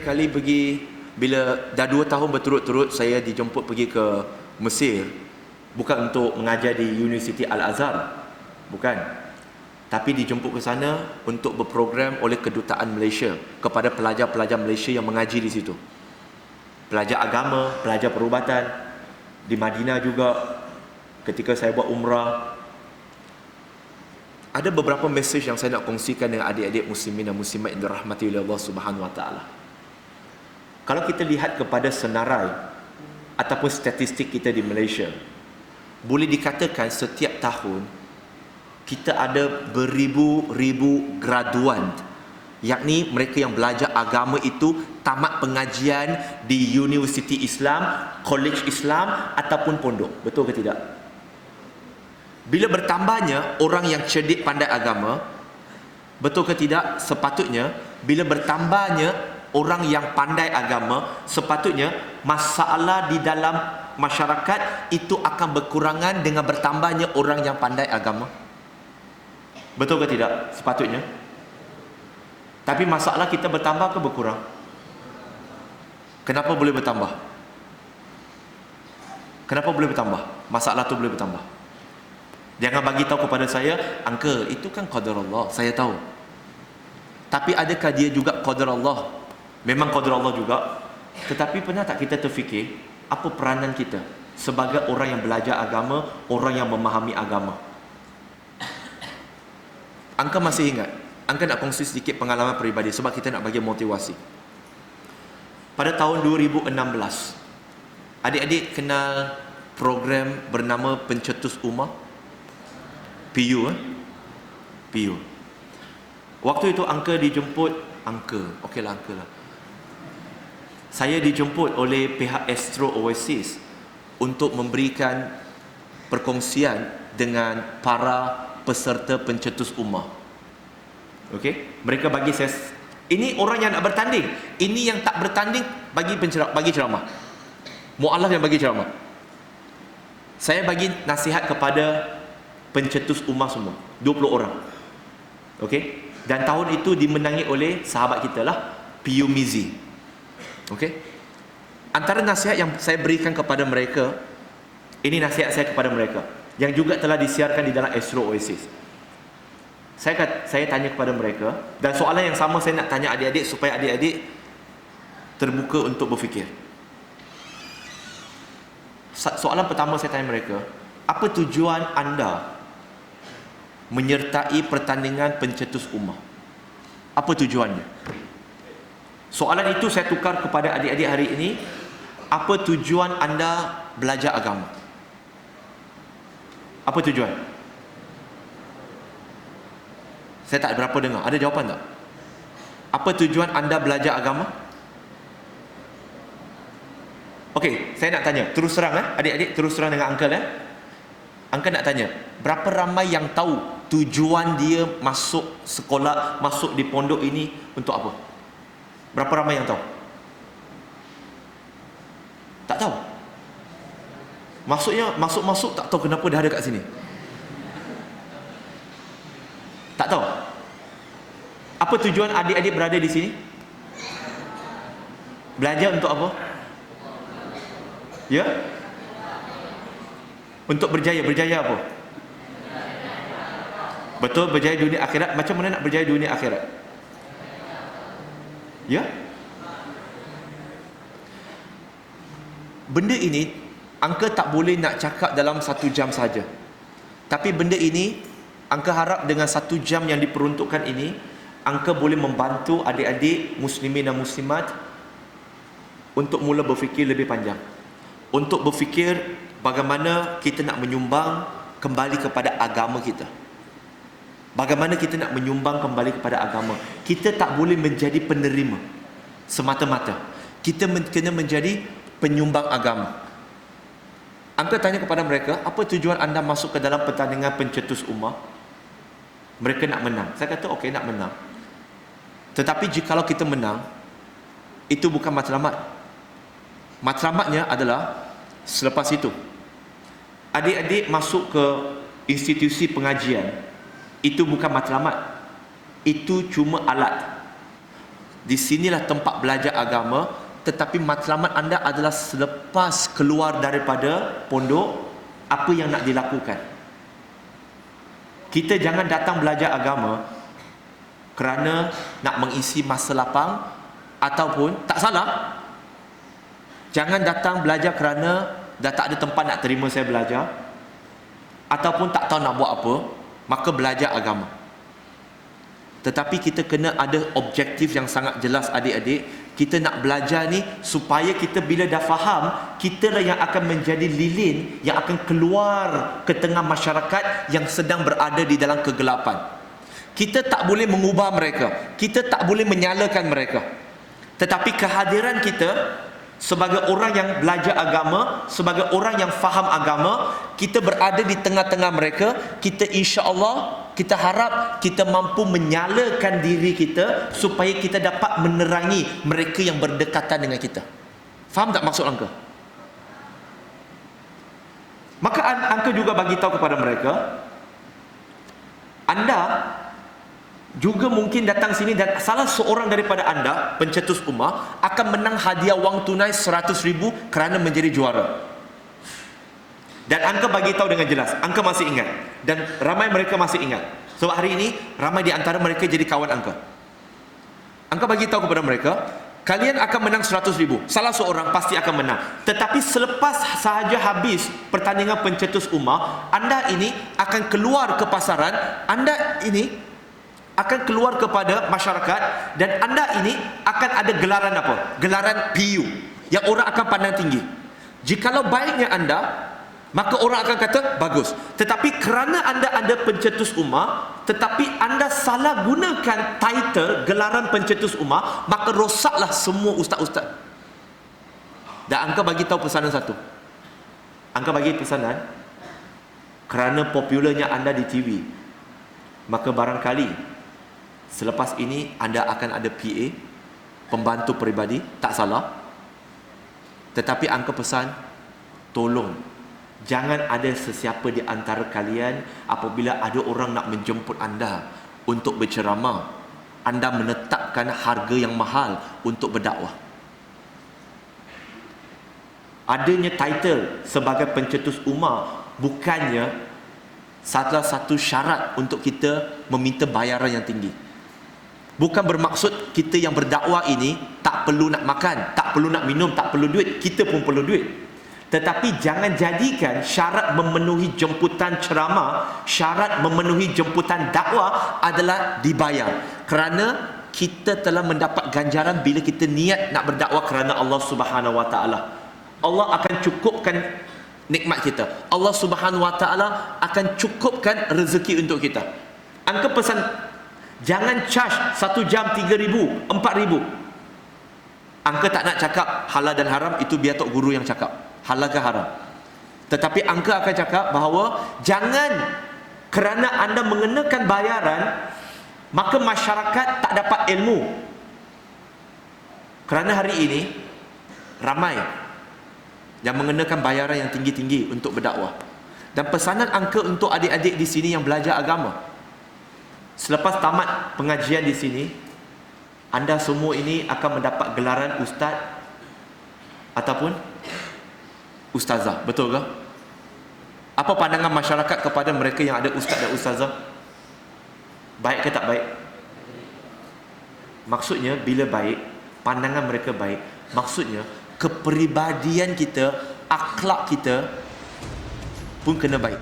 kali pergi, bila dah 2 tahun berturut-turut saya dijemput pergi ke Mesir, bukan untuk mengajar di Universiti Al-Azhar, bukan, tapi dijemput ke sana untuk berprogram oleh Kedutaan Malaysia kepada pelajar-pelajar Malaysia yang mengaji di situ, pelajar agama, pelajar perubatan. Di Madinah juga ketika saya buat umrah, ada beberapa mesej yang saya nak kongsikan dengan adik-adik muslimin dan muslimat yang dirahmati oleh Allah Subhanahu Wa Taala. Kalau kita lihat kepada senarai ataupun statistik kita di Malaysia, boleh dikatakan setiap tahun kita ada beribu-ribu graduan, yakni mereka yang belajar agama itu tamat pengajian di Universiti Islam, College Islam ataupun pondok. Betul ke tidak? Bila bertambahnya orang yang cerdik pandai agama, betul ke tidak? Sepatutnya bila bertambahnya orang yang pandai agama, sepatutnya masalah di dalam masyarakat itu akan berkurangan dengan bertambahnya orang yang pandai agama. Betul ke tidak? Sepatutnya. Tapi masalah kita bertambah ke berkurang? Kenapa boleh bertambah? Kenapa boleh bertambah? Masalah tu boleh bertambah. Jangan bagi tahu kepada saya, "Uncle, itu kan qadar Allah." Saya tahu. Tapi adakah dia juga qadar Allah? Memang qadar Allah juga. Tetapi pernah tak kita terfikir apa peranan kita sebagai orang yang belajar agama, orang yang memahami agama? Angka masih ingat? Angka nak kongsi sedikit pengalaman peribadi sebab kita nak bagi motivasi. Pada tahun 2016, adik-adik kenal program bernama Pencetus Ummah? PU, PU. Waktu itu Angka dijemput, okeylah Angka lah. Saya dijemput oleh pihak Astro Oasis untuk memberikan perkongsian dengan para peserta Pencetus Ummah. Okey, mereka bagi saya, ini orang yang nak bertanding, ini yang tak bertanding bagi ceramah. Mu'alaf yang bagi ceramah. Saya bagi nasihat kepada Pencetus Ummah semua, 20 orang. Okey, dan tahun itu dimenangi oleh sahabat kita lah, PU Mizi. Okey. Antara nasihat yang saya berikan kepada mereka, ini nasihat saya kepada mereka yang juga telah disiarkan di dalam Astro Oasis. Saya tanya kepada mereka, dan soalan yang sama saya nak tanya adik-adik supaya adik-adik terbuka untuk berfikir. Soalan pertama saya tanya mereka, apa tujuan anda menyertai pertandingan Pencetus Ummah? Apa tujuannya? Soalan itu saya tukar kepada adik-adik hari ini. Apa tujuan anda belajar agama? Apa tujuan? Saya tak berapa dengar. Ada jawapan tak? Apa tujuan anda belajar agama? Okey, saya nak tanya, terus terang adik-adik, terus terang dengan uncle Uncle nak tanya, berapa ramai yang tahu tujuan dia masuk sekolah, masuk di pondok ini untuk apa? Berapa ramai yang tahu? Tak tahu. Maksudnya masuk-masuk tak tahu kenapa dah ada kat sini. Tak tahu. Apa tujuan adik-adik berada di sini? Belajar untuk apa? Ya? Untuk berjaya. Berjaya apa? Betul, berjaya dunia akhirat. Macam mana nak berjaya dunia akhirat? Ya? Benda ini Angka tak boleh nak cakap dalam 1 jam saja. Tapi benda ini Angka harap dengan 1 jam yang diperuntukkan ini, Angka boleh membantu adik-adik muslimin dan muslimat untuk mula berfikir lebih panjang, untuk berfikir bagaimana kita nak menyumbang kembali kepada agama kita. Bagaimana kita nak menyumbang kembali kepada agama. Kita tak boleh menjadi penerima semata-mata. Kita kena menjadi penyumbang agama. Angka tanya kepada mereka, apa tujuan anda masuk ke dalam pertandingan Pencetus Ummah? Mereka nak menang. Saya kata okey, nak menang. Tetapi jikalau kita menang, itu bukan matlamat. Matlamatnya adalah selepas itu adik-adik masuk ke institusi pengajian. Itu bukan matlamat. Itu cuma alat. di sinilah tempat belajar agama, tetapi matlamat anda adalah selepas keluar daripada pondok, apa yang nak dilakukan. Kita jangan datang belajar agama kerana nak mengisi masa lapang, ataupun, tak salah, jangan datang belajar kerana dah tak ada tempat nak terima saya belajar, ataupun tak tahu nak buat apa, maka belajar agama. Tetapi kita kena ada objektif yang sangat jelas, adik-adik. Kita nak belajar ni supaya kita bila dah faham, kita lah yang akan menjadi lilin yang akan keluar ke tengah masyarakat yang sedang berada di dalam kegelapan. Kita tak boleh mengubah mereka, kita tak boleh menyalakan mereka, tetapi kehadiran kita sebagai orang yang belajar agama, sebagai orang yang faham agama, kita berada di tengah-tengah mereka. Kita insya-Allah, kita harap kita mampu menyalakan diri kita supaya kita dapat menerangi mereka yang berdekatan dengan kita. Faham tak maksud angka? Maka angka juga bagi tahu kepada mereka, anda juga mungkin datang sini dan salah seorang daripada anda, pencetus ummah, akan menang hadiah wang tunai 100,000 kerana menjadi juara. Dan angka bagi tahu dengan jelas, angka masih ingat, dan ramai mereka masih ingat. Sebab hari ini ramai di antara mereka jadi kawan angka. Angka bagi tahu kepada mereka, kalian akan menang 100,000. Salah seorang pasti akan menang. Tetapi selepas sahaja habis pertandingan pencetus ummah, anda ini akan keluar ke pasaran, anda ini akan keluar kepada masyarakat, dan anda ini akan ada gelaran apa? Gelaran PU yang orang akan pandang tinggi. Jikalau baiknya anda, maka orang akan kata bagus. Tetapi kerana anda ada pencetus ummah, tetapi anda salah gunakan title gelaran pencetus ummah, maka rosaklah semua ustaz-ustaz. Dan angka bagi tahu pesanan satu. Angka bagi pesanan, kerana popularnya anda di TV, maka barangkali selepas ini anda akan ada PA, pembantu peribadi, tak salah. Tetapi angka pesan, tolong jangan ada sesiapa di antara kalian apabila ada orang nak menjemput anda untuk berceramah, anda menetapkan harga yang mahal untuk berdakwah. Adanya title sebagai pencetus ummah bukannya salah satu syarat untuk kita meminta bayaran yang tinggi. Bukan bermaksud kita yang berdakwah ini tak perlu nak makan, tak perlu nak minum, tak perlu duit. Kita pun perlu duit. Tetapi jangan jadikan syarat memenuhi jemputan ceramah, syarat memenuhi jemputan dakwah adalah dibayar. Kerana kita telah mendapat ganjaran bila kita niat nak berdakwah kerana Allah Subhanahu Wa Taala. Allah akan cukupkan nikmat kita. Allah Subhanahu Wa Taala akan cukupkan rezeki untuk kita. Angka pesan, jangan charge 1 jam 3,000, 4,000. Angka tak nak cakap halal dan haram, itu biar tok guru yang cakap halal ke haram. Tetapi angka akan cakap bahawa jangan kerana anda mengenakan bayaran, maka masyarakat tak dapat ilmu. Kerana hari ini ramai yang mengenakan bayaran yang tinggi-tinggi untuk berdakwah. Dan pesanan angka untuk adik-adik di sini yang belajar agama, selepas tamat pengajian di sini, anda semua ini akan mendapat gelaran ustaz ataupun ustazah. Betul ke? Apa pandangan masyarakat kepada mereka yang ada ustaz dan ustazah? Baik ke tak baik? Maksudnya bila baik, pandangan mereka baik, maksudnya kepribadian kita, akhlak kita pun kena baik.